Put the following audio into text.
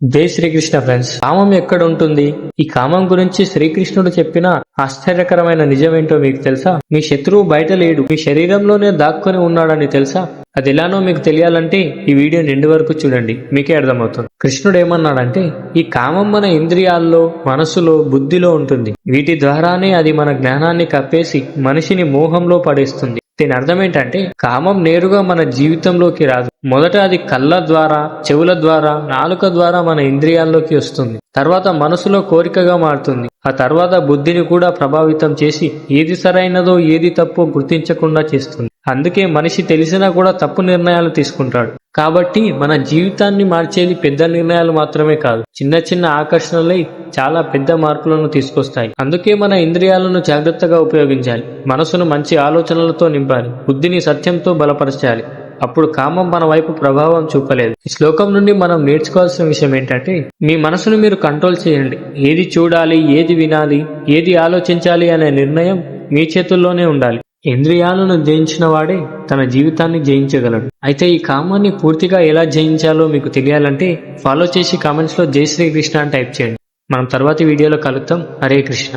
జై శ్రీకృష్ణ ఫ్రెండ్స్. కామం ఎక్కడ ఉంటుంది? ఈ కామం గురించి శ్రీకృష్ణుడు చెప్పిన ఆశ్చర్యకరమైన నిజమేంటో మీకు తెలుసా? మీ శత్రువు బయట లేడు, మీ శరీరంలోనే దాక్కుని ఉన్నాడని తెలుసా? అది ఎలానో మీకు తెలియాలంటే ఈ వీడియో నిండు వరకు చూడండి, మీకే అర్థమవుతుంది. కృష్ణుడు ఏమన్నాడంటే, ఈ కామం మన ఇంద్రియాల్లో, మనసులో, బుద్ధిలో ఉంటుంది. వీటి ద్వారానే అది మన జ్ఞానాన్ని కప్పేసి మనిషిని మోహంలో పడేస్తుంది. దీని అర్థం ఏంటంటే, కామం నేరుగా మన జీవితంలోకి రాదు. మొదట అది కళ్ళ ద్వారా, చెవుల ద్వారా, నాలుక ద్వారా మన ఇంద్రియాల్లోకి వస్తుంది. తర్వాత మనసులో కోరికగా మారుతుంది. ఆ తర్వాత బుద్ధిని కూడా ప్రభావితం చేసి ఏది సరైనదో ఏది తప్పో గుర్తించకుండా చేస్తుంది. అందుకే మనిషి తెలిసినా కూడా తప్పు నిర్ణయాలు తీసుకుంటాడు. కాబట్టి మన జీవితాన్ని మార్చేది పెద్ద నిర్ణయాలు మాత్రమే కాదు, చిన్న చిన్న ఆకర్షణలై చాలా పెద్ద మార్పులను తీసుకొస్తాయి. అందుకే మన ఇంద్రియాలను జాగ్రత్తగా ఉపయోగించాలి, మనసును మంచి ఆలోచనలతో నింపాలి, బుద్ధిని సత్యంతో బలపరచాలి. అప్పుడు కామం మన వైపు ప్రభావం చూపలేదు. ఈ శ్లోకం నుండి మనం నేర్చుకోవాల్సిన విషయం ఏంటంటే, మీ మనసును మీరు కంట్రోల్ చేయండి. ఏది చూడాలి, ఏది వినాలి, ఏది ఆలోచించాలి అనే నిర్ణయం మీ చేతుల్లోనే ఉండాలి. ఇంద్రియాలను జయించిన వాడే తన జీవితాన్ని జయించగలడు. అయితే ఈ కామాన్ని పూర్తిగా ఎలా జయించాలో మీకు తెలియాలంటే ఫాలో చేసి కామెంట్స్ లో జై శ్రీకృష్ణ అని టైప్ చేయండి. మనం తర్వాతి వీడియోలో కలుద్దాం. హరే కృష్ణ.